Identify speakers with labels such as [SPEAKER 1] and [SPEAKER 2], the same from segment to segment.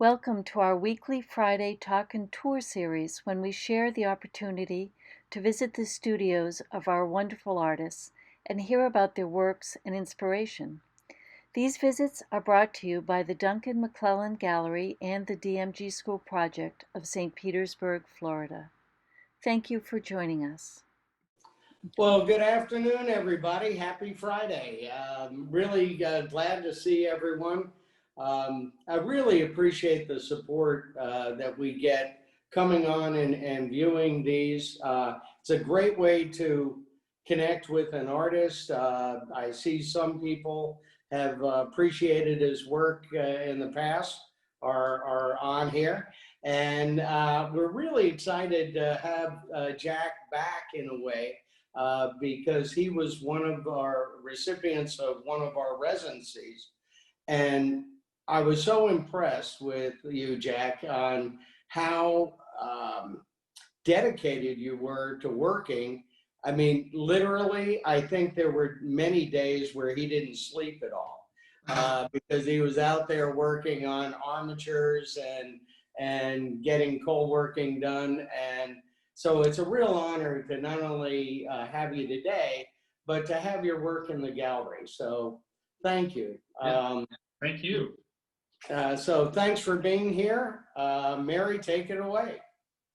[SPEAKER 1] Welcome to our weekly Friday Talk and Tour series when we share the opportunity to visit the studios of our wonderful artists and hear about their works and inspiration. These visits are brought to you by the Duncan McClellan Gallery and the DMG School Project of St. Petersburg, Florida. Thank you for joining us.
[SPEAKER 2] Well, good afternoon, everybody. Happy Friday. Really glad to see everyone. I really appreciate the support that we get coming on and viewing these. It's a great way to connect with an artist. I see some people have appreciated his work in the past, are on here. And we're really excited to have Jack back in a way because he was one of our recipients of one of our residencies. And I was so impressed with you, Jack, on how dedicated you were to working. I mean, literally, I think there were many days where he didn't sleep at all because he was out there working on armatures and getting coal working done. And so it's a real honor to not only have you today, but to have your work in the gallery. So thank you.
[SPEAKER 3] Thank you.
[SPEAKER 2] So thanks for being here. Mary, take it away.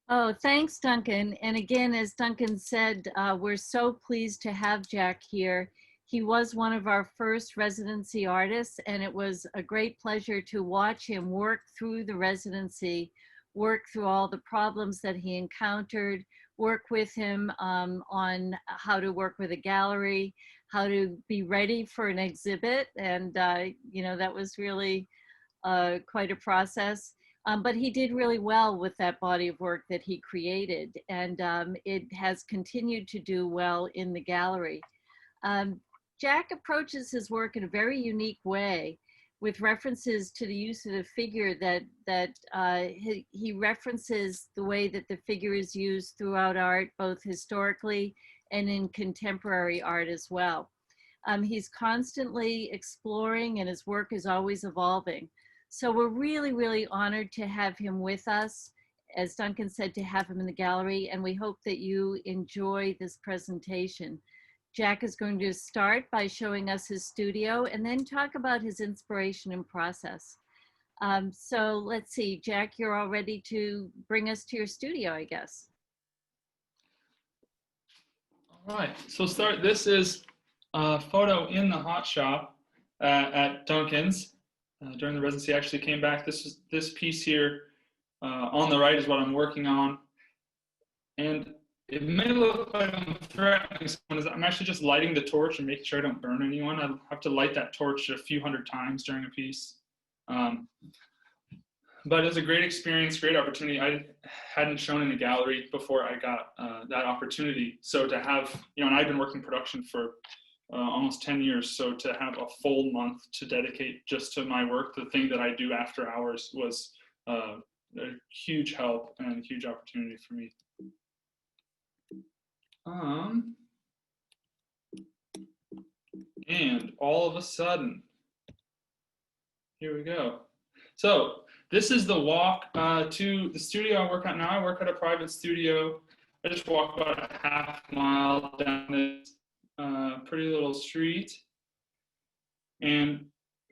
[SPEAKER 1] Oh, thanks, Duncan. And again, as Duncan said, we're so pleased to have Jack here. He was one of our first residency artists, and it was a great pleasure to watch him work through the residency, work through all the problems that he encountered, work with him on how to work with a gallery, how to be ready for an exhibit. And, that was really quite a process. But he did really well with that body of work that he created, and it has continued to do well in the gallery. Jack approaches his work in a very unique way, with references to the use of the figure he references the way that the figure is used throughout art, both historically and in contemporary art as well. He's constantly exploring, and his work is always evolving. So we're really, really honored to have him with us, as Duncan said, to have him in the gallery, and we hope that you enjoy this presentation. Jack is going to start by showing us his studio and then talk about his inspiration and process. So let's see, Jack, you're all ready to bring us to your studio, I guess.
[SPEAKER 3] All right, so this is a photo in the hot shop at Duncan's. During the residency, I actually came back. This piece here on the right is what I'm working on. And it may look like I'm threatening someone. I'm actually just lighting the torch and making sure I don't burn anyone. I have to light that torch a few hundred times during a piece. But it was a great experience, great opportunity. I hadn't shown in a gallery before I got that opportunity. So to have, and I've been working production for almost 10 years. So to have a full month to dedicate just to my work, the thing that I do after hours, was a huge help and a huge opportunity for me. And all of a sudden, here we go. So this is the walk to the studio I work at now. I work at a private studio. I just walk about a half mile down this pretty little street and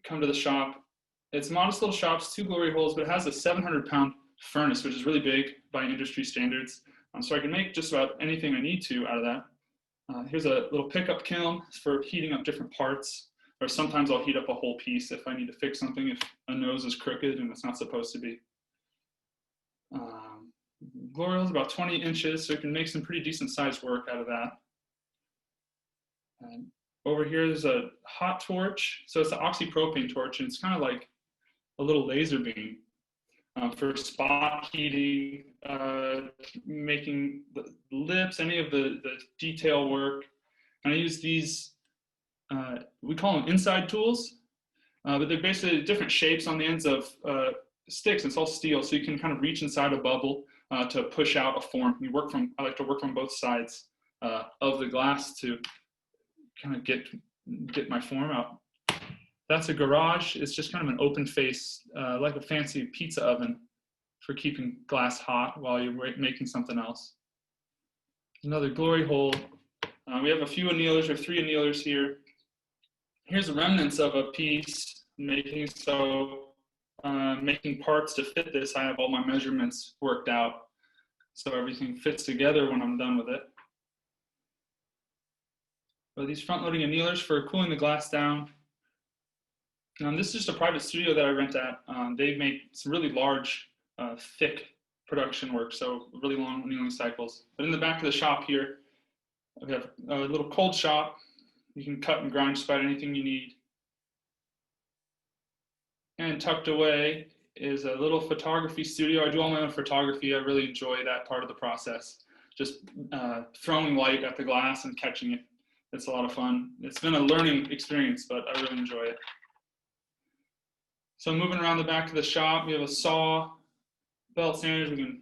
[SPEAKER 3] come to the shop. It's a modest little shop, it's 2 glory holes, but it has a 700-pound furnace, which is really big by industry standards. So I can make just about anything I need to out of that. Here's a little pickup kiln for heating up different parts, or sometimes I'll heat up a whole piece if I need to fix something, if a nose is crooked and it's not supposed to be. Glory hole is about 20 inches, so you can make some pretty decent sized work out of that. Over here, there's a hot torch. So it's an oxypropane torch, and it's kind of like a little laser beam for spot heating, making the lips, any of the detail work. And I use these, we call them inside tools, but they're basically different shapes on the ends of sticks. It's all steel, so you can kind of reach inside a bubble to push out a form. I like to work from both sides of the glass to kind of get my form out. That's a garage. It's just kind of an open face, like a fancy pizza oven for keeping glass hot while you're making something else. Another glory hole. We have a few annealers, or 3 annealers here. Here's the remnants of a piece making. So making parts to fit this, I have all my measurements worked out, so everything fits together when I'm done with it. But these front-loading annealers for cooling the glass down. This is just a private studio that I rent at. They make some really large, thick production work, so really long annealing cycles. But in the back of the shop here, we have a little cold shop. You can cut and grind just about anything you need. And tucked away is a little photography studio. I do all my own photography. I really enjoy that part of the process. Just throwing light at the glass and catching it. It's a lot of fun. It's been a learning experience, but I really enjoy it. So moving around the back of the shop, we have a saw, belt sanders. We can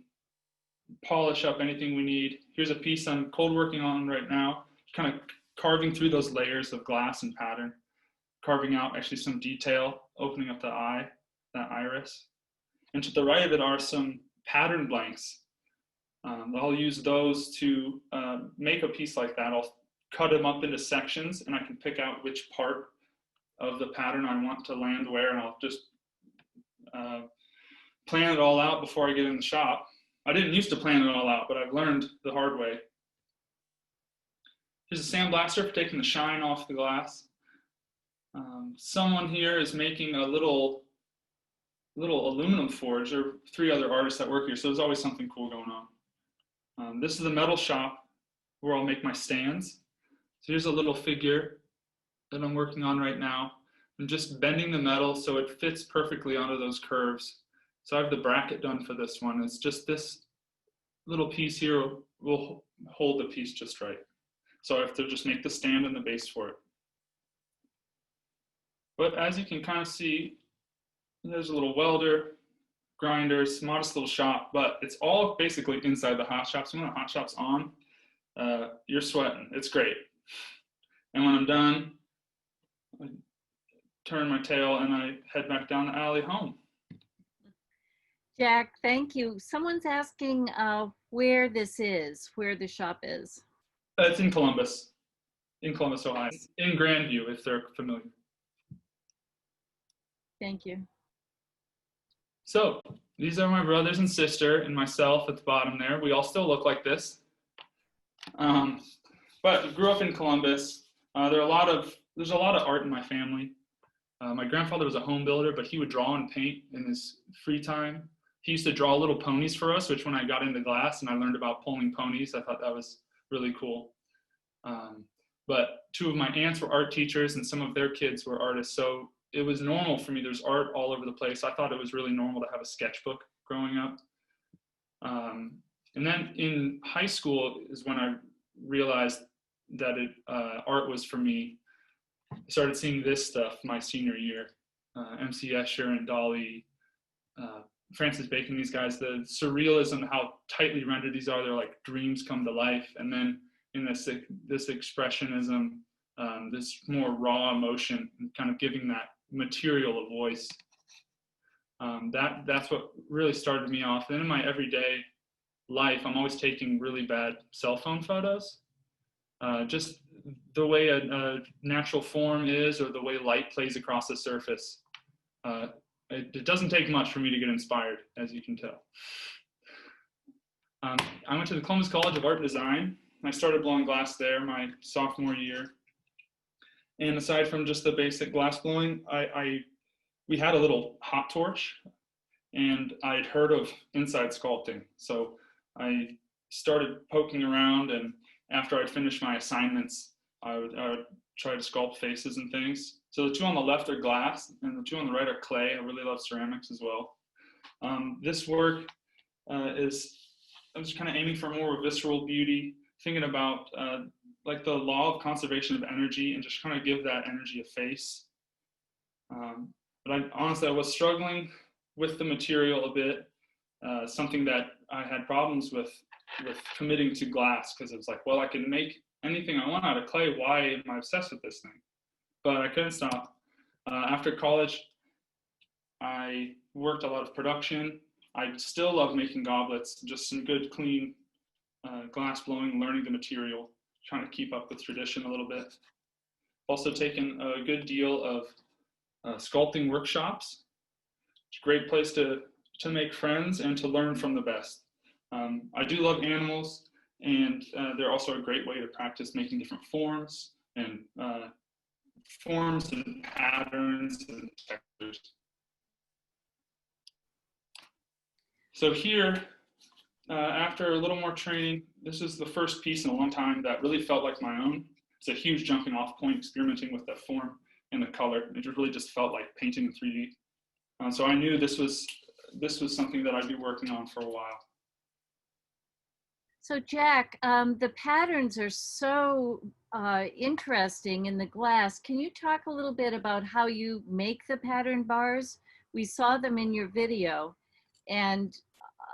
[SPEAKER 3] polish up anything we need. Here's a piece I'm cold working on right now, kind of carving through those layers of glass and pattern, carving out actually some detail, opening up the eye, that iris. And to the right of it are some pattern blanks. I'll use those to make a piece like that. I'll cut them up into sections, and I can pick out which part of the pattern I want to land where, and I'll just plan it all out before I get in the shop. I didn't used to plan it all out, but I've learned the hard way. Here's a sandblaster for taking the shine off the glass. Someone here is making a little aluminum forge. There are 3 other artists that work here, so there's always something cool going on. This is the metal shop where I'll make my stands. So here's a little figure that I'm working on right now. I'm just bending the metal so it fits perfectly onto those curves. So I have the bracket done for this one. It's just this little piece here will hold the piece just right. So I have to just make the stand and the base for it. But as you can kind of see, there's a little welder, grinders, modest little shop, but it's all basically inside the hot shop. So when the hot shop's on, you're sweating. It's great. And when I'm done, I turn my tail and I head back down the alley home.
[SPEAKER 1] Jack, thank you. Someone's asking where this is, where the shop is.
[SPEAKER 3] It's in Columbus, Ohio, in Grandview, if they're familiar.
[SPEAKER 1] Thank you.
[SPEAKER 3] So these are my brothers and sister and myself at the bottom there. We all still look like this. But grew up in Columbus. There's a lot of art in my family. My grandfather was a home builder, but he would draw and paint in his free time. He used to draw little ponies for us, which when I got into glass and I learned about pulling ponies, I thought that was really cool. But 2 of my aunts were art teachers and some of their kids were artists. So it was normal for me. There's art all over the place. I thought it was really normal to have a sketchbook growing up. And then in high school is when I realized that art was for me. I started seeing this stuff my senior year. MC Escher and Dali, Francis Bacon, these guys, the surrealism, how tightly rendered these are. They're like dreams come to life. And then in this expressionism, this more raw emotion, and kind of giving that material a voice. That's what really started me off. And in my everyday life, I'm always taking really bad cell phone photos. Just the way a natural form is, or the way light plays across the surface. It doesn't take much for me to get inspired, as you can tell. I went to the Columbus College of Art and Design. I started blowing glass there my sophomore year. And aside from just the basic glass blowing, we had a little hot torch, and I'd heard of inside sculpting. So I started poking around, and after I'd finished my assignments, I would try to sculpt faces and things. So the 2 on the left are glass, and the 2 on the right are clay. I really love ceramics as well. This work I'm just kind of aiming for more visceral beauty, thinking about like the law of conservation of energy, and just kind of give that energy a face. But honestly, I was struggling with the material a bit, something that I had problems with committing to glass, because it was like, well, I can make anything I want out of clay. Why am I obsessed with this thing? But I couldn't stop. After college, I worked a lot of production. I still love making goblets, just some good, clean glass blowing, learning the material, trying to keep up with tradition a little bit. Also taken a good deal of sculpting workshops. It's a great place to make friends and to learn from the best. I do love animals, and they're also a great way to practice making different forms and patterns and textures. So here, after a little more training, this is the first piece in a long time that really felt like my own. It's a huge jumping off point, experimenting with the form and the color. It really just felt like painting in 3D. So I knew this was something that I'd be working on for a while.
[SPEAKER 1] So Jack, the patterns are so interesting in the glass. Can you talk a little bit about how you make the pattern bars? We saw them in your video, and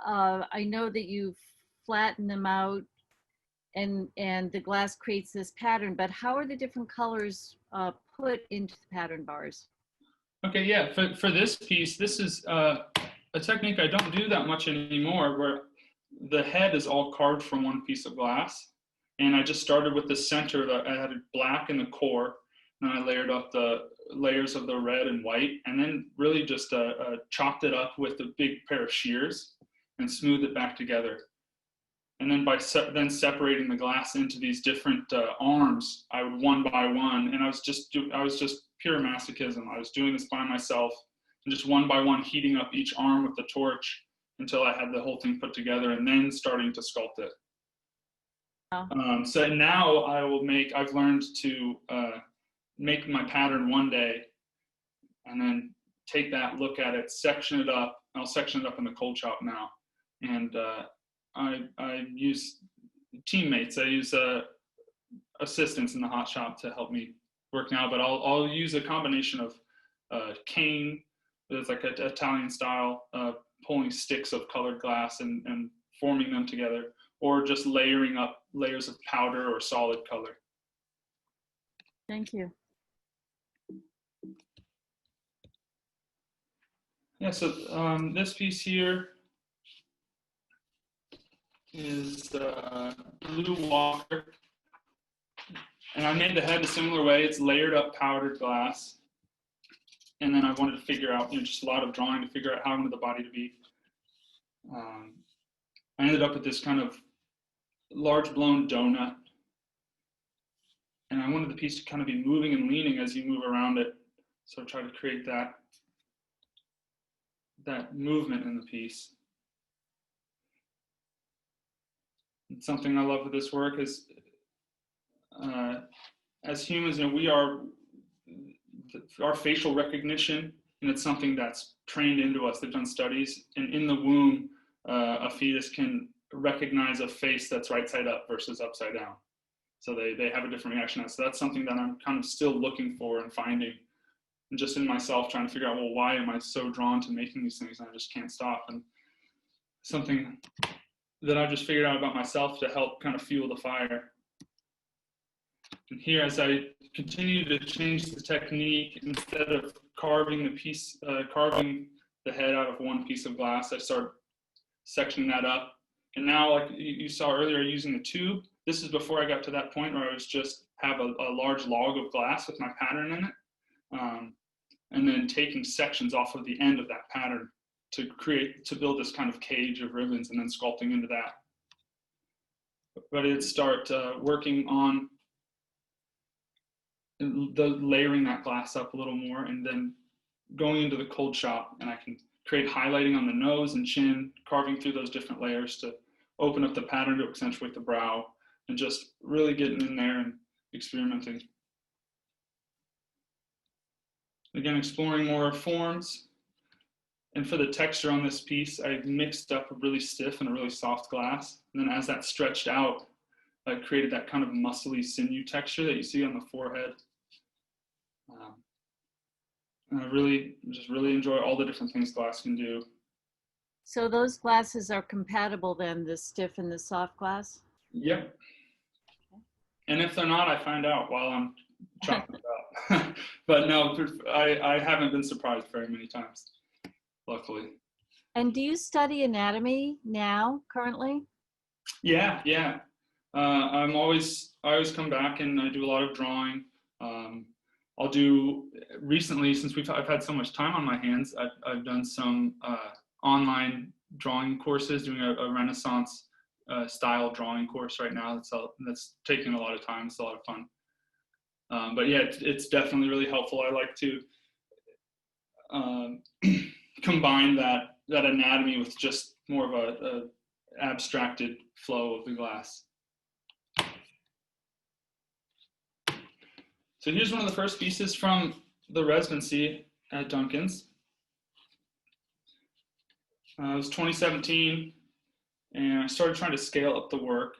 [SPEAKER 1] I know that you flatten them out and the glass creates this pattern, but how are the different colors put into the pattern bars?
[SPEAKER 3] Okay, yeah, for this piece, this is a technique I don't do that much anymore, where the head is all carved from one piece of glass. And I just started with the center that I had black in the core, and I layered up the layers of the red and white, and then really just chopped it up with a big pair of shears and smoothed it back together. And then by then separating the glass into these different arms, I would one by one, and I was just pure masochism. I was doing this by myself, and just one by one heating up each arm with the torch until I had the whole thing put together, and then starting to sculpt it.
[SPEAKER 1] Wow.
[SPEAKER 3] So now I've learned to make my pattern one day, and then take that, look at it, section it up. I'll section it up in the cold shop now, and I use teammates. I use assistants in the hot shop to help me work now, but I'll use a combination of cane, it's like an Italian style, pulling sticks of colored glass and forming them together, or just layering up layers of powder or solid color.
[SPEAKER 1] Thank you.
[SPEAKER 3] Yeah, so this piece here is blue water. And I made the head a similar way. It's layered up powdered glass. And then I wanted to figure out, just a lot of drawing to figure out how I wanted the body to be. I ended up with this kind of large blown donut. And I wanted the piece to kind of be moving and leaning as you move around it. So I tried to create that movement in the piece. And something I love with this work is, as humans, our facial recognition, and it's something that's trained into us. They've done studies, and in the womb, a fetus can recognize a face that's right side up versus upside down. So they have a different reaction. So that's something that I'm kind of still looking for and finding, and just in myself trying to figure out, well, why am I so drawn to making these things and I just can't stop? And something that I just figured out about myself to help kind of fuel the fire. And here, as I continue to change the technique, instead of carving the head out of one piece of glass, I start sectioning that up. And now, like you saw earlier, using the tube, this is before I got to that point where I was just have a large log of glass with my pattern in it. And then taking sections off of the end of that pattern to build this kind of cage of ribbons, and then sculpting into that. But I'd start working on layering that glass up a little more, and then going into the cold shop, and I can create highlighting on the nose and chin, carving through those different layers to open up the pattern to accentuate the brow, and just really getting in there and experimenting. Again, exploring more forms. And for the texture on this piece, I mixed up a really stiff and a really soft glass. And then as that stretched out, I created that kind of muscly sinew texture that you see on the forehead. And I really enjoy all the different things glass can do.
[SPEAKER 1] So those glasses are compatible then, the stiff and the soft glass?
[SPEAKER 3] Yep. And if they're not, I find out while I'm chopping it up. But no, I haven't been surprised very many times, luckily.
[SPEAKER 1] And do you study anatomy now, currently?
[SPEAKER 3] Yeah, yeah. I always come back and I do a lot of drawing. I'll do recently, since I've had so much time on my hands, I've done some online drawing courses, doing a Renaissance style drawing course right now. That's taking a lot of time. It's a lot of fun. But yeah, it's definitely really helpful. I like to combine that anatomy with just more of a abstracted flow of the glass. So here's one of the first pieces from the residency at Duncan's. It was 2017, and I started trying to scale up the work.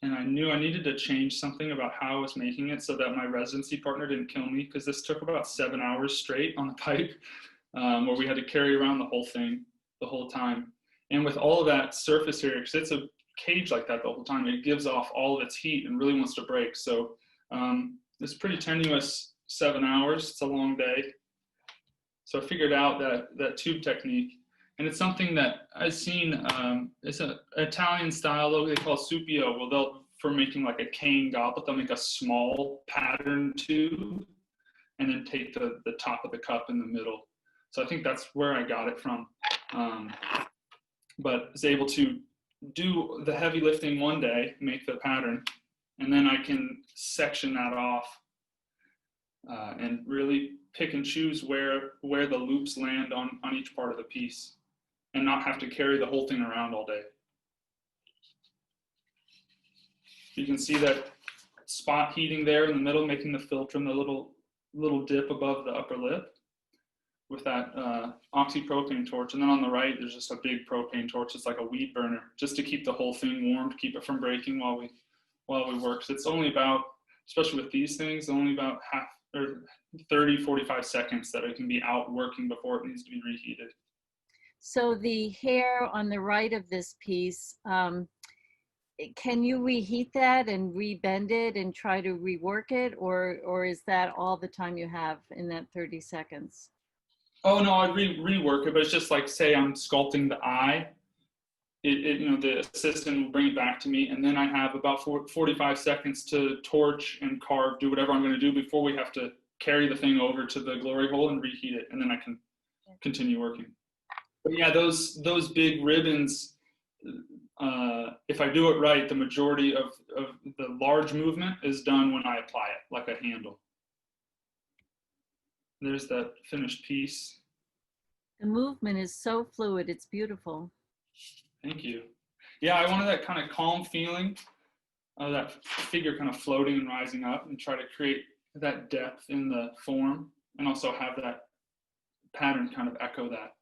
[SPEAKER 3] And I knew I needed to change something about how I was making it so that my residency partner didn't kill me, because this took about 7 hours straight on the pipe, where we had to carry around the whole thing the whole time. And with all of that surface area, because it's a cage like that the whole time, it gives off all of its heat and really wants to break. So it's pretty tenuous 7 hours. It's a long day. So I figured out that tube technique. And it's something that I've seen, it's an Italian style, they call supio. Well, for making like a cane goblet, they'll make a small pattern tube and then take the top of the cup in the middle. So I think that's where I got it from. But I was able to do the heavy lifting one day, make the pattern, and then I can section that off and really pick and choose where the loops land on each part of the piece, and not have to carry the whole thing around all day. You can see that spot heating there in the middle, making the philtrum, the little dip above the upper lip with that oxypropane torch. And then on the right, there's just a big propane torch. It's like a weed burner, just to keep the whole thing warm, to keep it from breaking while we work. So it's only about, especially with these things, only about 30-45 seconds that it can be out working before it needs to be reheated.
[SPEAKER 1] So the hair on the right of this piece, can you reheat that and rebend it and try to rework it, or is that all the time you have in that 30 seconds?
[SPEAKER 3] Oh no, I'd rework it, but it's just like, say I'm sculpting the eye, the assistant will bring it back to me, and then I have about 45 seconds to torch and carve, do whatever I'm going to do before we have to carry the thing over to the glory hole and reheat it, and then I can continue working. But yeah, those big ribbons, if I do it right, the majority of the large movement is done when I apply it, like a handle. There's that finished piece.
[SPEAKER 1] The movement is so fluid, it's beautiful.
[SPEAKER 3] Thank you. Yeah, I wanted that kind of calm feeling of that figure kind of floating and rising up, and try to create that depth in the form, and also have that pattern kind of echo that.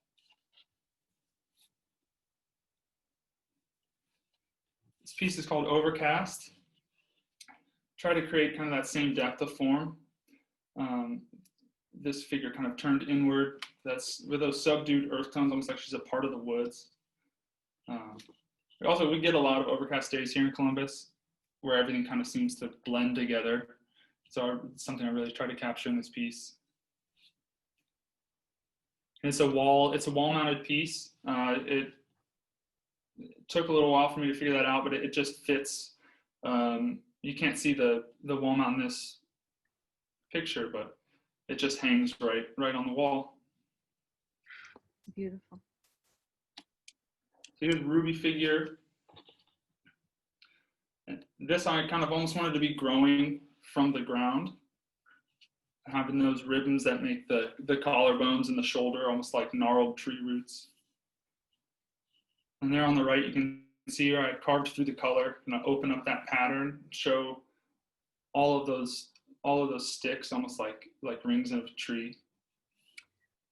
[SPEAKER 3] This piece is called Overcast. Try to create kind of that same depth of form. This figure kind of turned inward. That's with those subdued earth tones, almost like she's a part of the woods. We get a lot of overcast days here in Columbus, where everything kind of seems to blend together. So it's something I really try to capture in this piece. And it's a wall-mounted piece. It took a little while for me to figure that out, but it just fits. You can't see the wall mount in this picture, but it just hangs right on the wall.
[SPEAKER 1] Beautiful.
[SPEAKER 3] So here's a ruby figure. And this I kind of almost wanted to be growing from the ground, having those ribbons that make the collarbones and the shoulder almost like gnarled tree roots. And there on the right, you can see where I carved through the color, and I open up that pattern, show all of those sticks, almost like rings of a tree.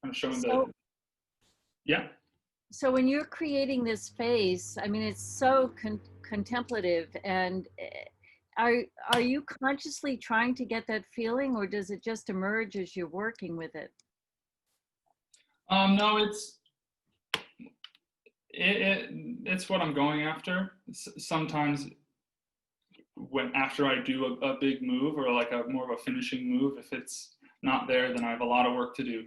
[SPEAKER 3] I'm showing yeah.
[SPEAKER 1] So when you're creating this face, I mean, it's so contemplative, and are you consciously trying to get that feeling, or does it just emerge as you're working with it?
[SPEAKER 3] No, it's what I'm going after. Sometimes after I do a big move or like a more of a finishing move, if it's not there, then I have a lot of work to do.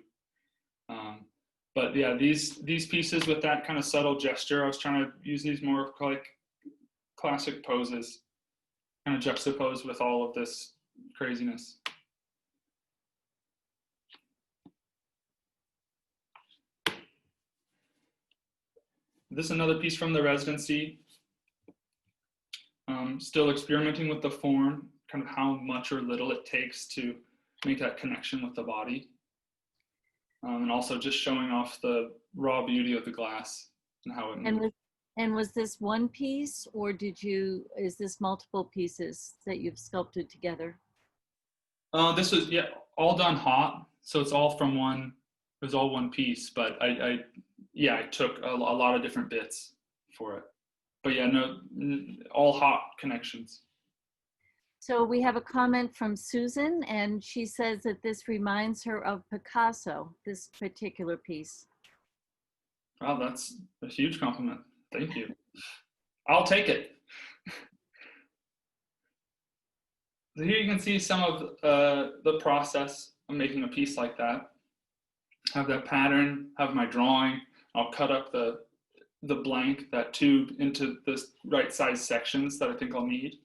[SPEAKER 3] But yeah, these pieces with that kind of subtle gesture, I was trying to use these more like classic poses, kind of juxtaposed with all of this craziness. This is another piece from the residency. Still experimenting with the form, kind of how much or little it takes to make that connection with the body. And also just showing off the raw beauty of the glass and how it moves.
[SPEAKER 1] And was this one piece, or is this multiple pieces that you've sculpted together?
[SPEAKER 3] This was, yeah, all done hot. So it's all from one, it was all one piece, but I took a lot of different bits for it. But yeah, no, all hot connections.
[SPEAKER 1] So we have a comment from Susan, and she says that this reminds her of Picasso, this particular piece.
[SPEAKER 3] Wow, that's a huge compliment. Thank you. I'll take it. So here you can see some of the process of making a piece like that. Have that pattern, have my drawing. I'll cut up the blank, that tube, into the right size sections that I think I'll need.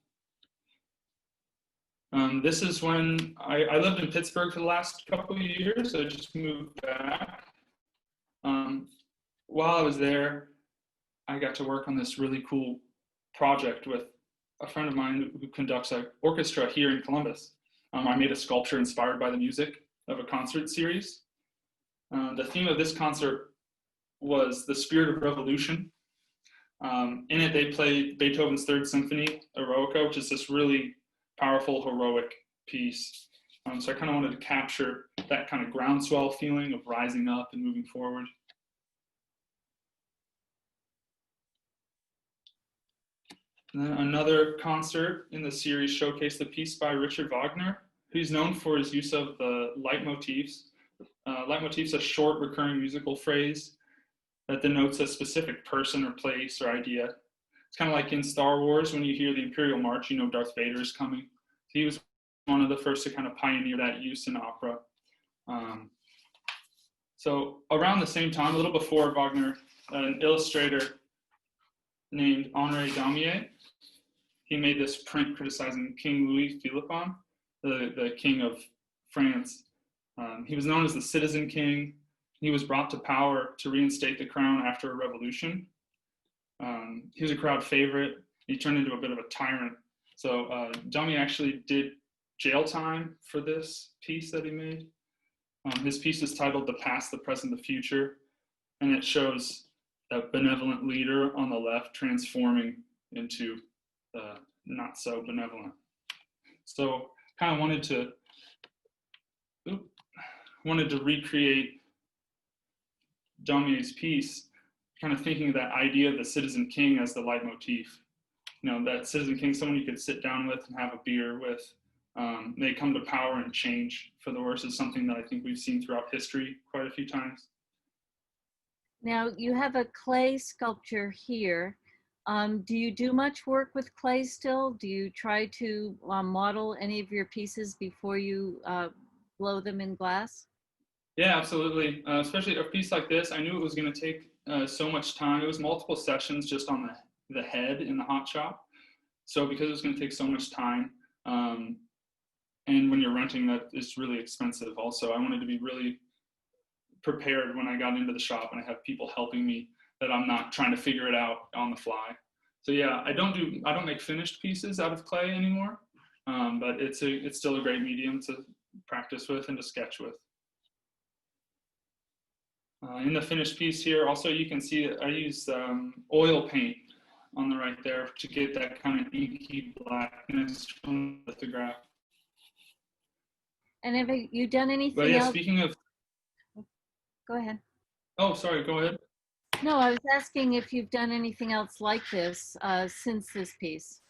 [SPEAKER 3] This is when I lived in Pittsburgh for the last couple of years. So I just moved back. While I was there, I got to work on this really cool project with a friend of mine who conducts an orchestra here in Columbus. I made a sculpture inspired by the music of a concert series. The theme of this concert was the spirit of revolution. In it, they played Beethoven's Third Symphony, Eroica, which is this really powerful, heroic piece. So I kind of wanted to capture that kind of groundswell feeling of rising up and moving forward. And then another concert in the series showcased the piece by Richard Wagner, who's known for his use of the leitmotifs. Leitmotifs, a short recurring musical phrase that denotes a specific person or place or idea. It's kind of like in Star Wars, when you hear the Imperial March, you know Darth Vader is coming. He was one of the first to kind of pioneer that use in opera. So around the same time, a little before Wagner, an illustrator named Henri Daumier, he made this print criticizing King Louis Philippon, the king of France. He was known as the Citizen King. He was brought to power to reinstate the crown after a revolution. He was a crowd favorite. He turned into a bit of a tyrant. So Daumier actually did jail time for this piece that he made. His piece is titled The Past, the Present, the Future, and it shows a benevolent leader on the left transforming into not so benevolent. So kind of wanted to recreate Daumier's piece, kind of thinking of that idea of the citizen king as the leitmotif. You know, that citizen king, someone you could sit down with and have a beer with. They come to power and change for the worse is something that I think we've seen throughout history quite a few times.
[SPEAKER 1] Now you have a clay sculpture here. Do you do much work with clay still? Do you try to model any of your pieces before you blow them in glass?
[SPEAKER 3] Yeah, absolutely. Especially a piece like this, I knew it was going to take so much time. It was multiple sessions just on the head in the hot shop. So because it was going to take so much time, and when you're renting, that is really expensive also. I wanted to be really prepared when I got into the shop and I have people helping me, that I'm not trying to figure it out on the fly. So yeah, I don't make finished pieces out of clay anymore, but it's still a great medium to practice with and to sketch with. In the finished piece here, also you can see that I used oil paint on the right there to get that kind of inky blackness from the lithograph.
[SPEAKER 1] And have you done anything
[SPEAKER 3] But yeah,
[SPEAKER 1] else?
[SPEAKER 3] speaking of,
[SPEAKER 1] Go ahead.
[SPEAKER 3] oh, sorry, go ahead.
[SPEAKER 1] No, I was asking if you've done anything else like this since this piece.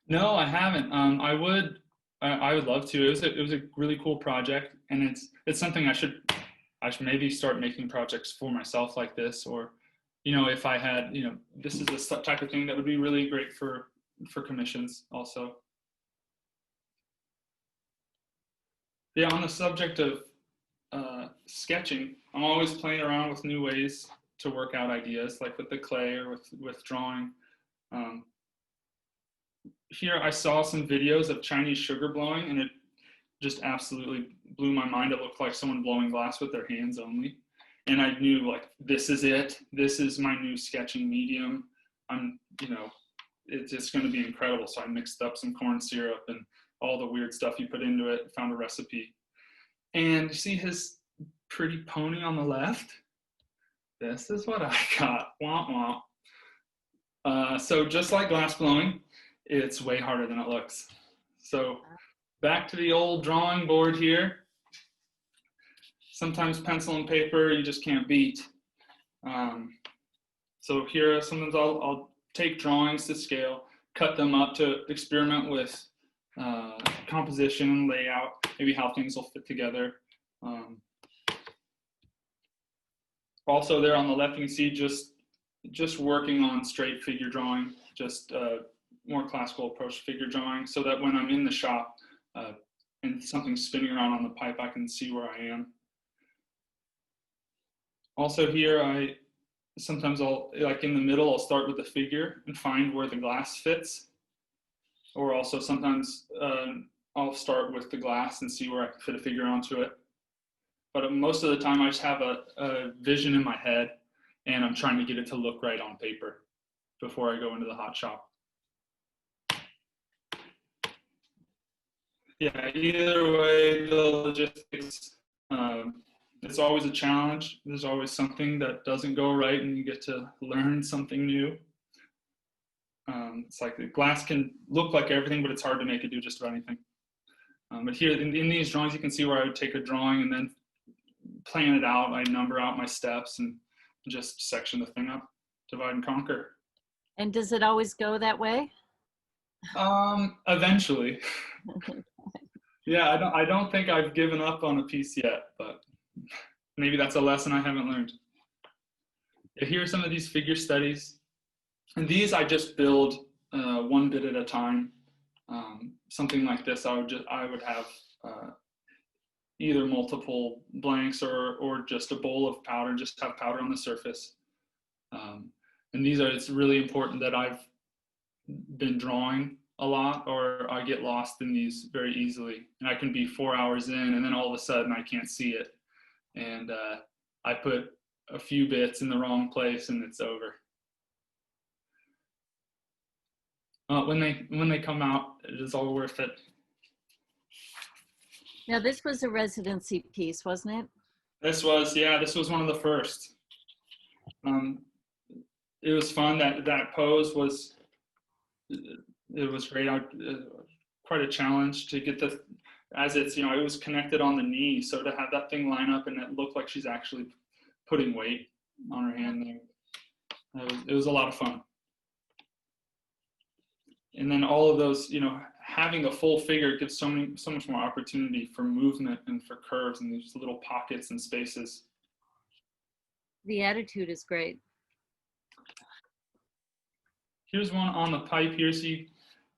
[SPEAKER 3] No, I haven't. I would love to. It was a really cool project, and it's something I should maybe start making projects for myself like this, or, you know, if I had, you know, this is the type of thing that would be really great for for commissions also. Yeah, on the subject of sketching, I'm always playing around with new ways to work out ideas, like with the clay or with drawing. Here I saw some videos of Chinese sugar blowing, and it just absolutely blew my mind. It looked like someone blowing glass with their hands only. And I knew, like, this is it. This is my new sketching medium. It's just going to be incredible. So I mixed up some corn syrup and all the weird stuff you put into it, found a recipe. And you see his pretty pony on the left? This is what I got. Womp womp. So just like glass blowing, it's way harder than it looks. So back to the old drawing board here. Sometimes pencil and paper you just can't beat. So here, sometimes I'll take drawings to scale, cut them up to experiment with composition, layout, maybe how things will fit together. Also there on the left, you can see just working on straight figure drawing, just more classical approach to figure drawing, so that when I'm in the shop and something's spinning around on the pipe, I can see where I am. Also here, sometimes I'll, like in the middle, I'll start with the figure and find where the glass fits. Or also sometimes I'll start with the glass and see where I can fit a figure onto it. But most of the time I just have a vision in my head and I'm trying to get it to look right on paper before I go into the hot shop. Yeah, either way, the logistics, it's always a challenge. There's always something that doesn't go right and you get to learn something new. It's like the glass can look like everything, but it's hard to make it do just about anything. But here in these drawings, you can see where I would take a drawing and then plan it out. I number out my steps and just section the thing up, divide and conquer.
[SPEAKER 1] And does it always go that way?
[SPEAKER 3] Eventually. Yeah, I don't think I've given up on a piece yet, but maybe that's a lesson I haven't learned. Here are some of these figure studies. And these I just build one bit at a time. Something like this, I would have either multiple blanks or just a bowl of powder, just have powder on the surface. And it's really important that I've been drawing a lot, or I get lost in these very easily. And I can be 4 hours in and then all of a sudden I can't see it. And I put a few bits in the wrong place and it's over. When they come out, it is all worth it.
[SPEAKER 1] Now this was a residency piece, wasn't it?
[SPEAKER 3] This was one of the first. It was fun. That pose was, it was great. Quite a challenge to get as it's, it was connected on the knee. So to have that thing line up and it looked like she's actually putting weight on her hand there, it was a lot of fun. And then all of those, having a full figure gives so much more opportunity for movement and for curves and these little pockets and spaces.
[SPEAKER 1] The attitude is great.
[SPEAKER 3] Here's one on the pipe here, so you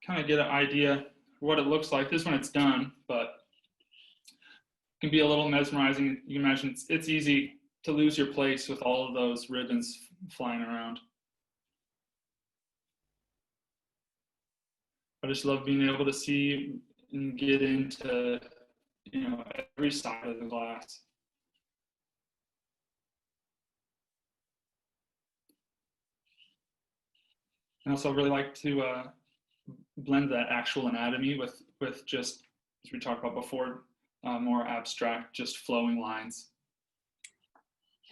[SPEAKER 3] kind of get an idea what it looks like. This one it's done, but it can be a little mesmerizing. You can imagine it's easy to lose your place with all of those ribbons flying around. I just love being able to see and get into, every side of the glass. I also really like to blend that actual anatomy with just, as we talked about before, more abstract, just flowing lines.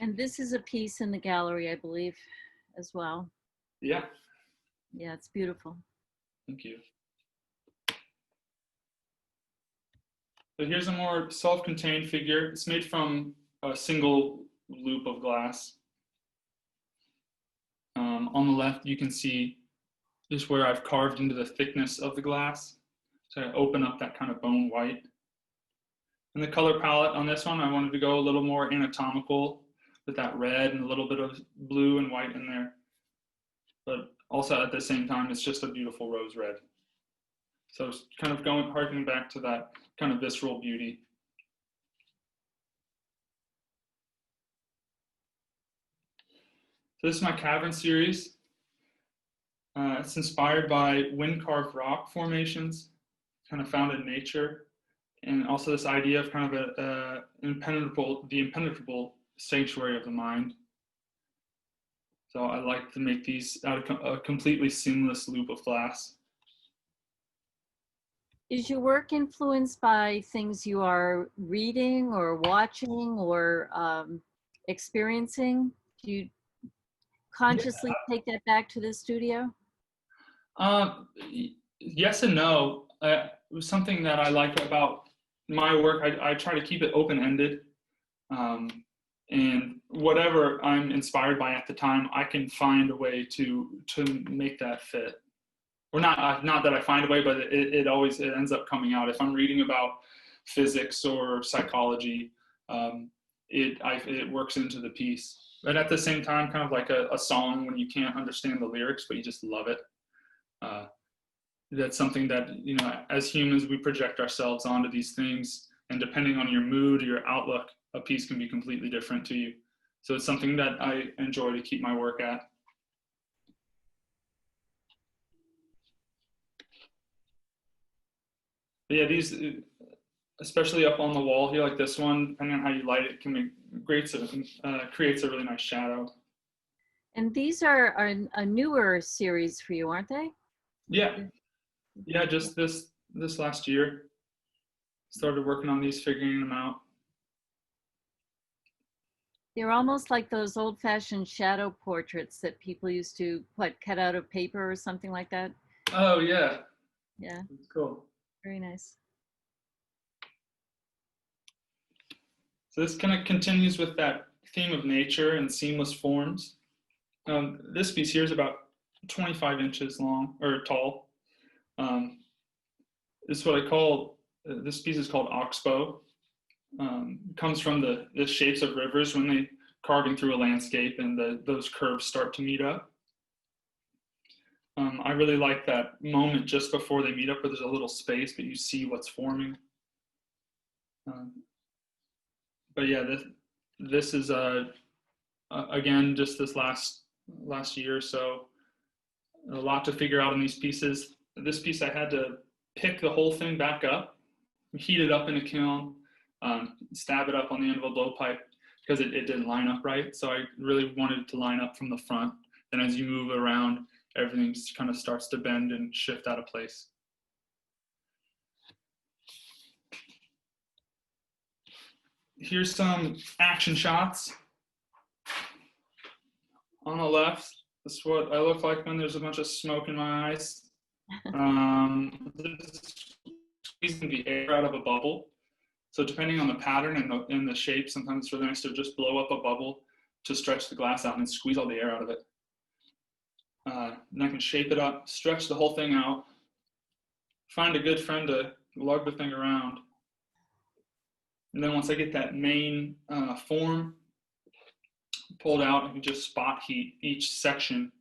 [SPEAKER 1] And this is a piece in the gallery, I believe, as well.
[SPEAKER 3] Yeah.
[SPEAKER 1] Yeah, it's beautiful.
[SPEAKER 3] Thank you. So here's a more self-contained figure. It's made from a single loop of glass. On the left, you can see just where I've carved into the thickness of the glass. So I open up that kind of bone white. And the color palette on this one, I wanted to go a little more anatomical with that red and a little bit of blue and white in there. But also at the same time, it's just a beautiful rose red. So it's kind of harkening back to that kind of visceral beauty. So this is my cavern series. It's inspired by wind-carved rock formations, kind of found in nature, and also this idea of kind of the impenetrable sanctuary of the mind. So I like to make these out of a completely seamless loop of glass.
[SPEAKER 1] Is your work influenced by things you are reading or watching or experiencing? Do you consciously take that back to the studio?
[SPEAKER 3] Yes and no. It was something that I like about my work. I try to keep it open-ended, and whatever I'm inspired by at the time, I can find a way to make that fit. Or not that I find a way, but it always ends up coming out. If I'm reading about physics or psychology, it works into the piece. But at the same time, kind of like a song when you can't understand the lyrics, but you just love it. That's something that, as humans, we project ourselves onto these things, and depending on your mood or your outlook, a piece can be completely different to you. So it's something that I enjoy to keep my work at. But yeah, these, especially up on the wall here, like this one, depending on how you light it, creates a really nice shadow.
[SPEAKER 1] And these are a newer series for you, aren't they?
[SPEAKER 3] Yeah, just this last year. Started working on these, figuring them out.
[SPEAKER 1] They're almost like those old-fashioned shadow portraits that people used to cut out of paper or something like that.
[SPEAKER 3] Oh yeah.
[SPEAKER 1] Yeah.
[SPEAKER 3] That's cool.
[SPEAKER 1] Very nice.
[SPEAKER 3] So this kind of continues with that theme of nature and seamless forms. This piece here is about 25 inches long or tall. This is what I call, this piece is called oxbow. Comes from the shapes of rivers when they carving through a landscape and those curves start to meet up. I really like that moment just before they meet up where there's a little space, but you see what's forming. But yeah, this is again just this last year or so, a lot to figure out in these pieces. This piece I had to pick the whole thing back up, heat it up in a kiln, stab it up on the end of a blowpipe because it didn't line up right. So I really wanted it to line up from the front. And as you move around, everything kind of starts to bend and shift out of place. Here's some action shots. On the left, this is what I look like when there's a bunch of smoke in my eyes. This is squeezing the air out of a bubble. So depending on the pattern and the shape, sometimes it's really nice to just blow up a bubble to stretch the glass out and squeeze all the air out of it. And I can shape it up, stretch the whole thing out, find a good friend to lug the thing around. And then once I get that main form pulled out, I can just spot heat each section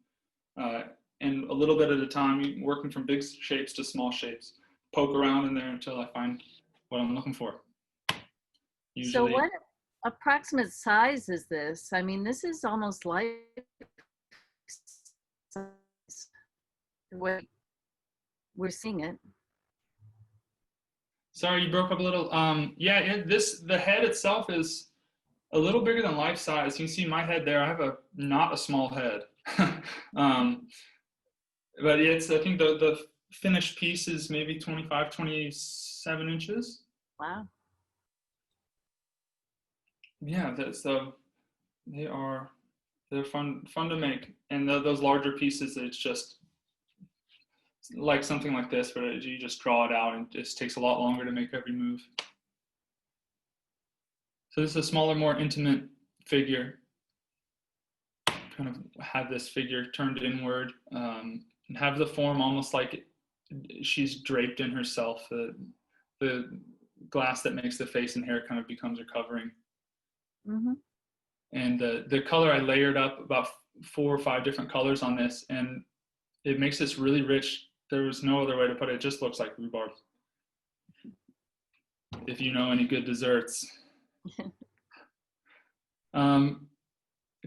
[SPEAKER 3] and a little bit at a time, working from big shapes to small shapes. Poke around in there until I find what I'm looking for. Usually,
[SPEAKER 1] so what approximate size is this? I mean, this is almost life size, the way we're seeing it.
[SPEAKER 3] Sorry, you broke up a little. Yeah, the head itself is a little bigger than life size. You can see my head there. I have not a small head. But it's, I think the finished piece is maybe 25, 27 inches.
[SPEAKER 1] Wow.
[SPEAKER 3] Yeah, they're fun to make. And those larger pieces, it's just like something like this, where you just draw it out and it just takes a lot longer to make every move. So this is a smaller, more intimate figure. Kind of have this figure turned inward, and have the form almost like she's draped in herself. The glass that makes the face and hair kind of becomes her covering. Mm-hmm. And the color, I layered up about 4 or 5 different colors on this, and it makes this really rich. There was no other way to put it. It just looks like rhubarb. If you know any good desserts. A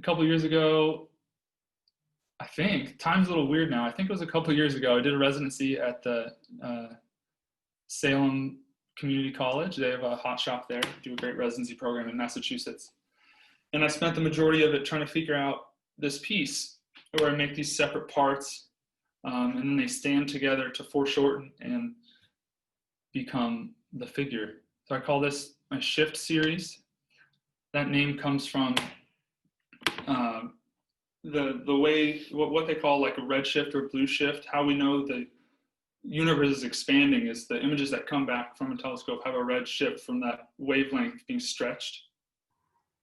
[SPEAKER 3] couple years ago, I think, time's a little weird now. I think it was a couple years ago, I did a residency at the Salem Community College. They have a hot shop there, do a great residency program in Massachusetts. And I spent the majority of it trying to figure out this piece where I make these separate parts, and then they stand together to foreshorten and become the figure. So I call this my shift series. That name comes from the way, what they call like a red shift or blue shift. How we know the universe is expanding is the images that come back from a telescope have a red shift from that wavelength being stretched.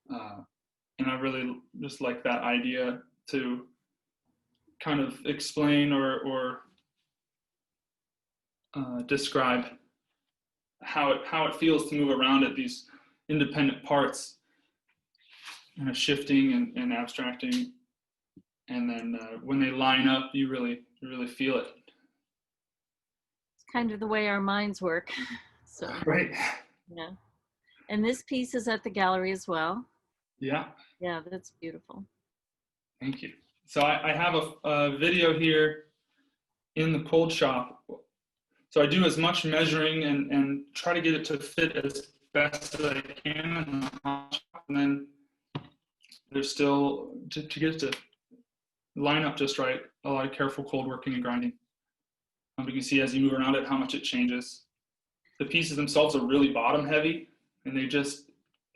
[SPEAKER 3] And I really just like that idea to kind of explain or describe how it feels to move around at these independent parts, shifting and abstracting, and then when they line up, you really feel it.
[SPEAKER 1] It's kind of the way our minds work. So
[SPEAKER 3] right.
[SPEAKER 1] Yeah. And this piece is at the gallery as well.
[SPEAKER 3] Yeah.
[SPEAKER 1] Yeah, that's beautiful.
[SPEAKER 3] Thank you. So I have a video here in the cold shop. So I do as much measuring and try to get it to fit as best as I can in the hot shop. And then there's still, to get it to line up just right, a lot of careful cold working and grinding. You can see as you move around it how much it changes. The pieces themselves are really bottom heavy, and they just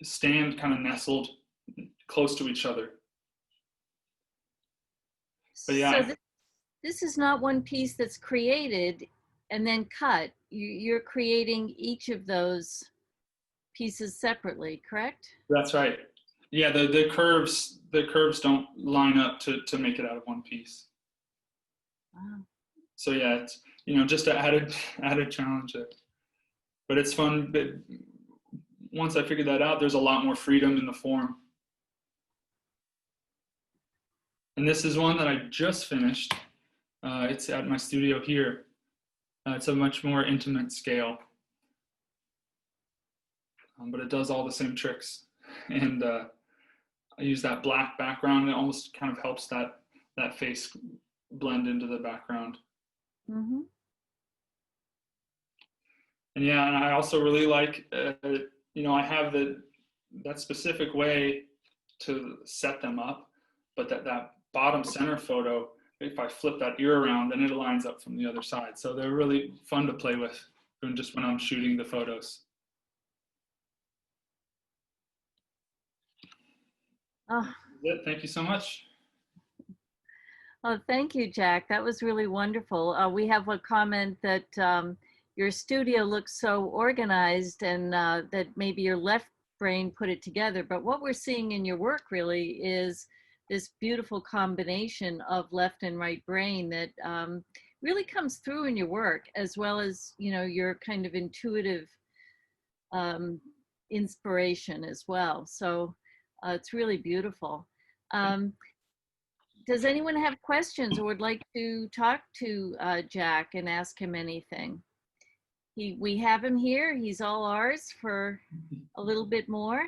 [SPEAKER 3] stand kind of nestled close to each other. But yeah.
[SPEAKER 1] So this is not one piece that's created and then cut. You're creating each of those pieces separately, correct?
[SPEAKER 3] That's right. Yeah, the curves don't line up to make it out of one piece.
[SPEAKER 1] Wow.
[SPEAKER 3] So yeah, it's just an added challenge there. But it's fun. But once I figured that out, there's a lot more freedom in the form. And this is one that I just finished. It's at my studio here. It's a much more intimate scale, but it does all the same tricks. And I use that black background. It almost kind of helps that face blend into the background.
[SPEAKER 1] Mm-hmm.
[SPEAKER 3] And yeah, and I also really like, I have that specific way to set them up, but that bottom center photo, if I flip that ear around, then it lines up from the other side. So they're really fun to play with, just when I'm shooting the photos.
[SPEAKER 1] Oh.
[SPEAKER 3] Thank you so much.
[SPEAKER 1] Oh, thank you, Jack. That was really wonderful. We have a comment that your studio looks so organized and that maybe your left brain put it together. But what we're seeing in your work really is this beautiful combination of left and right brain that really comes through in your work, as well as, your kind of intuitive inspiration as well. So it's really beautiful. Does anyone have questions or would like to talk to Jack and ask him anything? We have him here. He's all ours for a little bit more.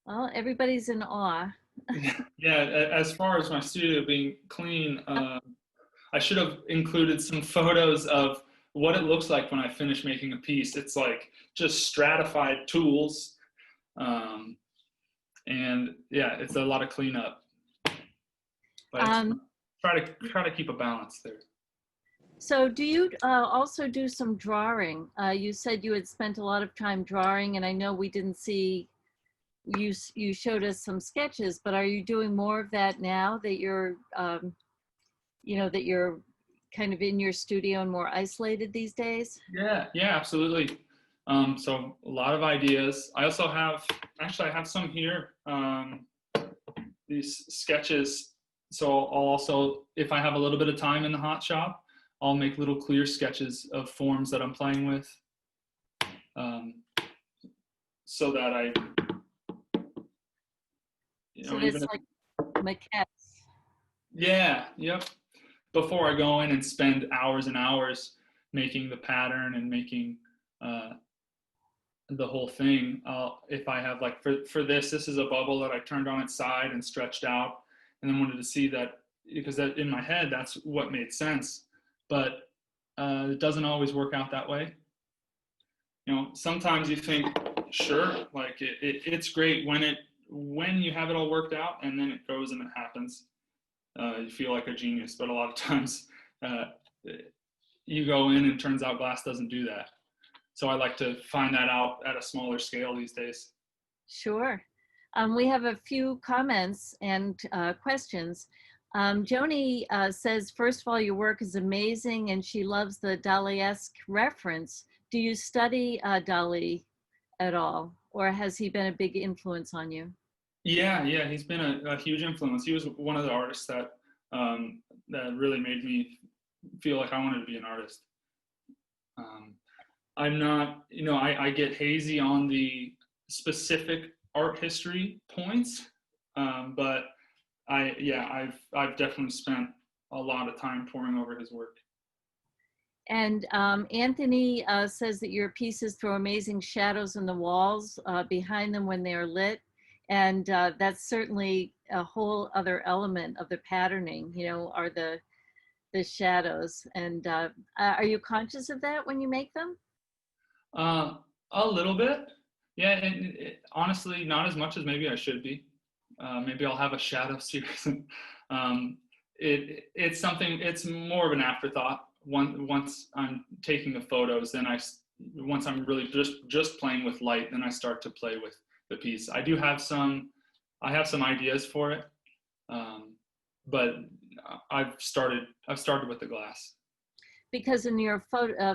[SPEAKER 1] Well, everybody's in awe.
[SPEAKER 3] Yeah, as far as my studio being clean, I should have included some photos of what it looks like when I finish making a piece. It's like just stratified tools. And yeah, it's a lot of cleanup. But try to keep a balance there.
[SPEAKER 1] So do you also do some drawing? You said you had spent a lot of time drawing, and I know we didn't see, you showed us some sketches, but are you doing more of that now that you're, that you're kind of in your studio and more isolated these days?
[SPEAKER 3] Yeah, absolutely. So a lot of ideas. I also have some here, these sketches. So I'll also, if I have a little bit of time in the hot shop, I'll make little clear sketches of forms that I'm playing with, so that I,
[SPEAKER 1] so it's like maquettes.
[SPEAKER 3] Yeah, yep. Before I go in and spend hours and hours making the pattern and making uh, the whole thing, if I have like for this is a bubble that I turned on its side and stretched out, and then wanted to see that because that in my head that's what made sense, but it doesn't always work out that way. You know, sometimes you think, sure, like it's great when you have it all worked out, and then it goes and it happens. You feel like a genius, but a lot of times uh, you go in and turns out glass doesn't do that. So I like to find that out at a smaller scale these days.
[SPEAKER 1] Sure. We have a few comments and questions. Joni says, first of all, your work is amazing and she loves the Dali-esque reference. Do you study Dali at all, or has he been a big influence on you?
[SPEAKER 3] Yeah, he's been a huge influence. He was one of the artists that really made me feel like I wanted to be an artist. I'm not, I get hazy on the specific art history points, but I've definitely spent a lot of time poring over his work.
[SPEAKER 1] And Anthony says that your pieces throw amazing shadows on the walls behind them when they are lit. And that's certainly a whole other element of the patterning, are the shadows. And are you conscious of that when you make them?
[SPEAKER 3] A little bit. Yeah, and honestly, not as much as maybe I should be. Maybe I'll have a shadow series. It's something. It's more of an afterthought. Once I'm taking the photos, then once I'm really just playing with light, then I start to play with the piece. I have some ideas for it, but I've started with the glass.
[SPEAKER 1] Because in your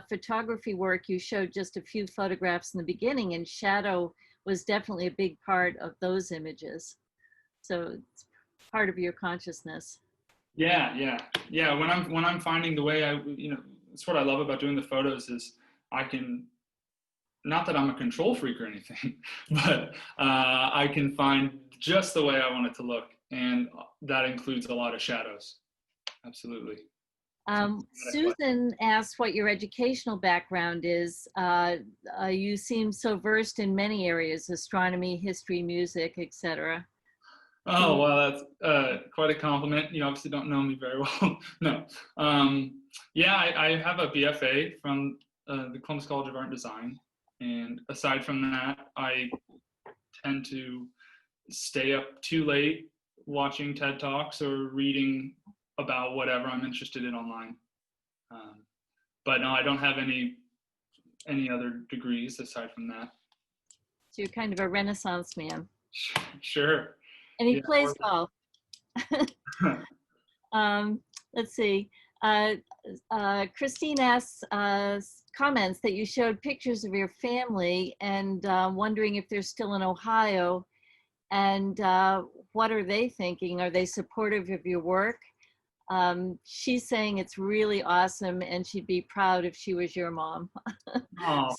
[SPEAKER 1] photography work, you showed just a few photographs in the beginning, and shadow was definitely a big part of those images. So it's part of your consciousness.
[SPEAKER 3] Yeah. When I'm finding the way it's what I love about doing the photos is I can, not that I'm a control freak or anything, but I can find just the way I want it to look, and that includes a lot of shadows. Absolutely.
[SPEAKER 1] Susan asked what your educational background is. You seem so versed in many areas: astronomy, history, music, etc.
[SPEAKER 3] Oh, well, that's quite a compliment. You obviously don't know me very well. No. Yeah, I have a BFA from the Columbus College of Art and Design. And aside from that, I tend to stay up too late watching TED Talks or reading about whatever I'm interested in online. But no, I don't have any other degrees aside from that.
[SPEAKER 1] So you're kind of a Renaissance man.
[SPEAKER 3] Sure.
[SPEAKER 1] And he plays golf. Let's see. Christine asks, comments that you showed pictures of your family and wondering if they're still in Ohio, and what are they thinking? Are they supportive of your work? She's saying it's really awesome and she'd be proud if she was your mom.
[SPEAKER 3] Oh,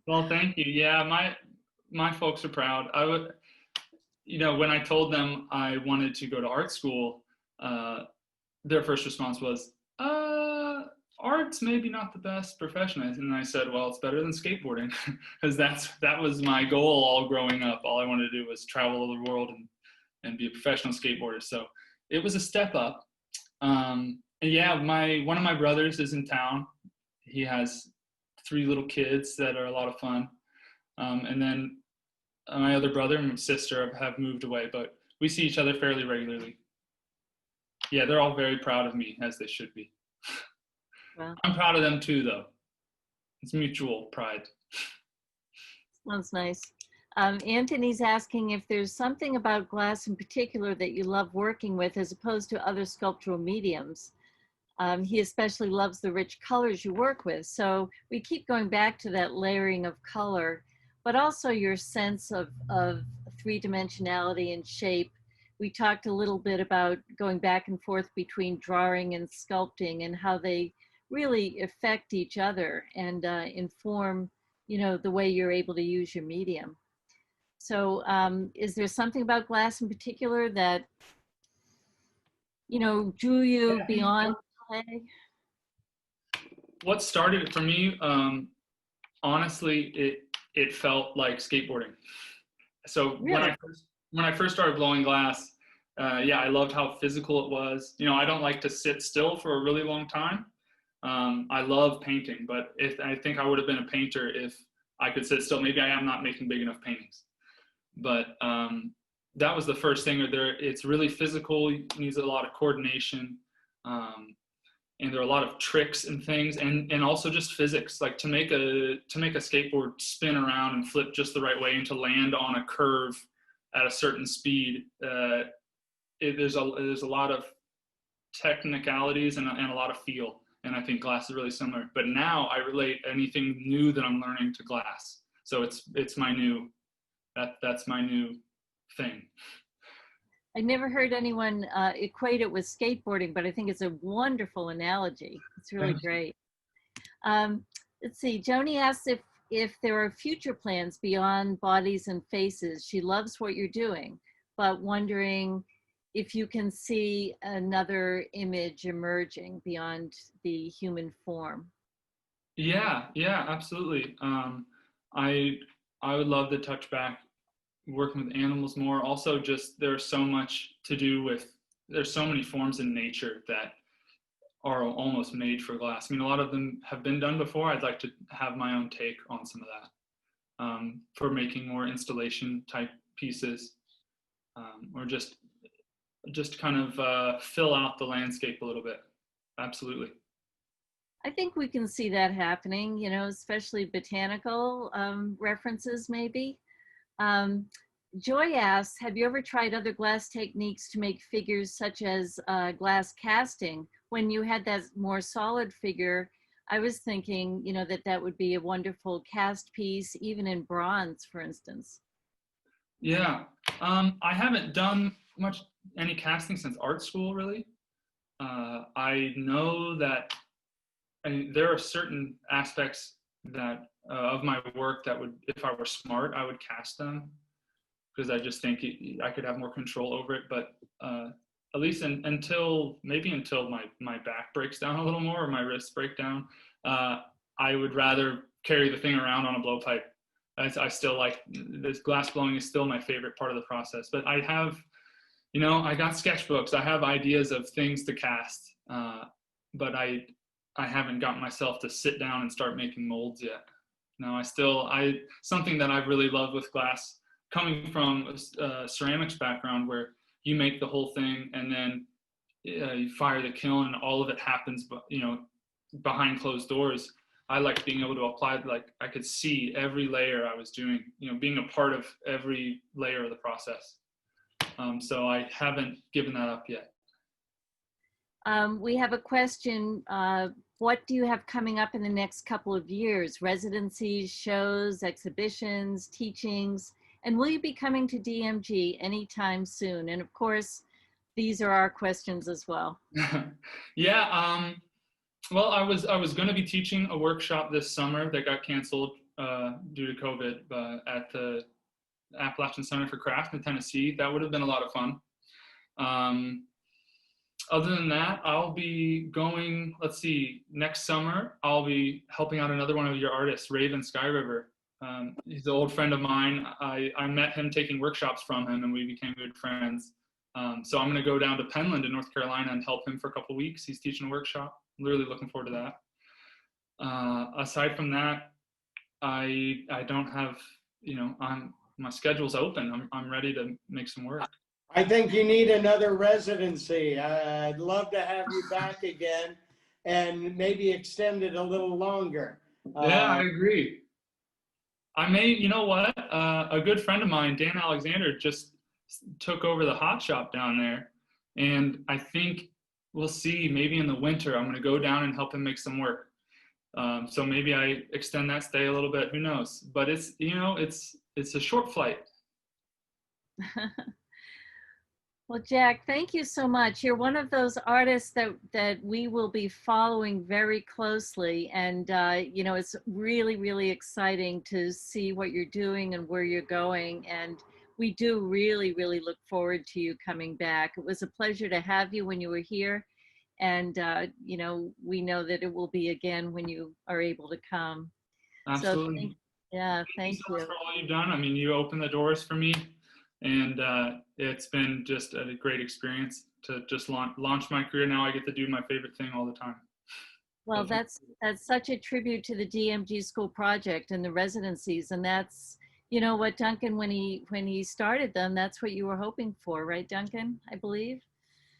[SPEAKER 3] well, thank you. Yeah, my folks are proud. I would, when I told them I wanted to go to art school, their first response was, art's maybe not the best profession. And I said, well, it's better than skateboarding, because that was my goal all growing up. All I wanted to do was travel the world and be a professional skateboarder. So it was a step up. And yeah, one of my brothers is in town. He has 3 little kids that are a lot of fun. And then my other brother and sister have moved away, but we see each other fairly regularly. Yeah, they're all very proud of me, as they should be. Wow. I'm proud of them too, though. It's mutual pride.
[SPEAKER 1] Sounds nice. Anthony's asking if there's something about glass in particular that you love working with as opposed to other sculptural mediums. He especially loves the rich colors you work with. So we keep going back to that layering of color, but also your sense of three-dimensionality and shape. We talked a little bit about going back and forth between drawing and sculpting and how they really affect each other and inform, the way you're able to use your medium. So is there something about glass in particular that you know, drew you
[SPEAKER 3] Yeah.
[SPEAKER 1] beyond play?
[SPEAKER 3] What started it for me, honestly, it felt like skateboarding. So
[SPEAKER 1] Really?
[SPEAKER 3] when I first started blowing glass, yeah, I loved how physical it was. You know, I don't like to sit still for a really long time. I love painting, but if I think I would have been a painter if I could sit still. Maybe I am not making big enough paintings, but that was the first thing. There, it's really physical. It needs a lot of coordination. And there are a lot of tricks and things, and also just physics, like to make a skateboard spin around and flip just the right way and to land on a curve at a certain speed. There's a lot of technicalities and a lot of feel, and I think glass is really similar. But now I relate anything new that I'm learning to glass, so it's my new that's my new thing.
[SPEAKER 1] I never heard anyone equate it with skateboarding, but I think it's a wonderful analogy. It's really
[SPEAKER 3] Thank you.
[SPEAKER 1] great. Let's see. Joni asks if there are future plans beyond bodies and faces. She loves what you're doing, but wondering if you can see another image emerging beyond the human form.
[SPEAKER 3] Yeah, absolutely. I I would love to touch back working with animals more. Also, just there's so much to do with there's so many forms in nature that are almost made for glass. I mean, a lot of them have been done before. I'd like to have my own take on some of that for making more installation type pieces, or just kind of fill out the landscape a little bit. Absolutely.
[SPEAKER 1] I think we can see that happening, you know, especially botanical references maybe. Um, Joy asks, have you ever tried other glass techniques to make figures such as glass casting? When you had that more solid figure, I was thinking, you know, that would be a wonderful cast piece, even in bronze, for instance.
[SPEAKER 3] Yeah. I haven't done any casting since art school, really. I know that there are certain aspects that of my work that would, if I were smart, I would cast them because I just think I could have more control over it. But at least until my back breaks down a little more or my wrists break down, I would rather carry the thing around on a blowpipe. I still like this glass blowing is still my favorite part of the process. But I have, you know, I got sketchbooks. I have ideas of things to cast, but I haven't gotten myself to sit down and start making molds yet. No, something that I've really loved with glass, coming from a ceramics background where you make the whole thing and then you fire the kiln and all of it happens, you know, behind closed doors. I like being able to apply, like I could see every layer I was doing, you know, being a part of every layer of the process. So I haven't given that up yet.
[SPEAKER 1] We have a question. What do you have coming up in the next couple of years? Residencies, shows, exhibitions, teachings, and will you be coming to DMG anytime soon? And of course, these are our questions as well.
[SPEAKER 3] Yeah. Well, I was going to be teaching a workshop this summer that got canceled due to COVID at the Appalachian Center for Craft in Tennessee. That would have been a lot of fun. Other than that, I'll be going, let's see, next summer, I'll be helping out another one of your artists, Raven Skyriver. He's an old friend of mine. I met him taking workshops from him and we became good friends. So I'm going to go down to Penland in North Carolina and help him for a couple of weeks. He's teaching a workshop. I'm really looking forward to that. Aside from that, I don't have, you know, my schedule's open. I'm ready to make some work.
[SPEAKER 2] I think you need another residency. I'd love to have you back again and maybe extend it a little longer.
[SPEAKER 3] Yeah, I agree. I may, you know what? A good friend of mine, Dan Alexander, just took over the hot shop down there. And I think we'll see, maybe in the winter, I'm going to go down and help him make some work. So maybe I extend that stay a little bit, who knows? But it's, you know, it's a short flight.
[SPEAKER 1] Well, Jack, thank you so much. You're one of those artists that we will be following very closely. And, you know, it's really, really exciting to see what you're doing and where you're going. And we do really, really look forward to you coming back. It was a pleasure to have you when you were here. And, you know, we know that it will be again when you are able to come. So
[SPEAKER 3] Absolutely.
[SPEAKER 1] yeah,
[SPEAKER 3] Thank you
[SPEAKER 1] thank
[SPEAKER 3] so much
[SPEAKER 1] you.
[SPEAKER 3] for all you've done. I mean, you opened the doors for me, and it's been just a great experience to just launch my career. Now I get to do my favorite thing all the time.
[SPEAKER 1] Well,
[SPEAKER 3] So,
[SPEAKER 1] that's such a tribute to the DMG School Project and the residencies, and that's, you know what, Duncan, when he started them, that's what you were hoping for, right, Duncan? I believe.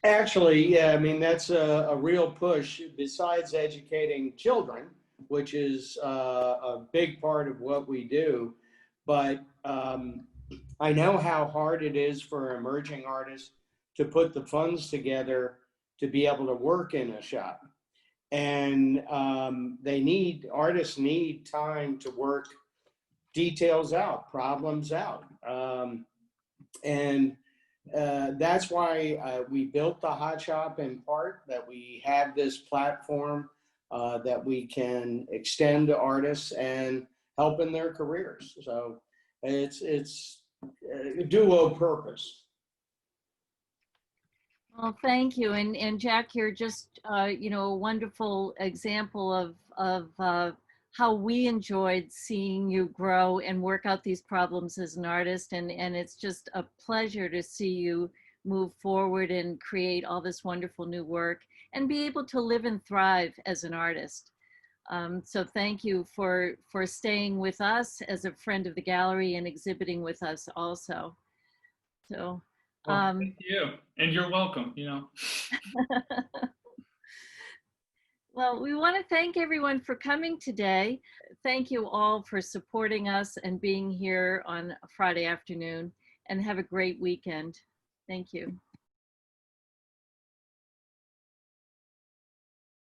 [SPEAKER 2] Actually, yeah, I mean, that's a real push besides educating children, which is a big part of what we do. But I know how hard it is for emerging artists to put the funds together to be able to work in a shop. And artists need time to work details out, problems out. And that's why we built the Hot Shop in part, that we have this platform that we can extend to artists and help in their careers. So it's a duo purpose.
[SPEAKER 1] Well, thank you. And Jack, you're just, you know, a wonderful example of how we enjoyed seeing you grow and work out these problems as an artist. And it's just a pleasure to see you move forward and create all this wonderful new work and be able to live and thrive as an artist. So thank you for staying with us as a friend of the gallery and exhibiting with us also. So.
[SPEAKER 3] well, thank you, and you're welcome. You know.
[SPEAKER 1] Well, we want to thank everyone for coming today. Thank you all for supporting us and being here on a Friday afternoon, and have a great weekend. Thank you.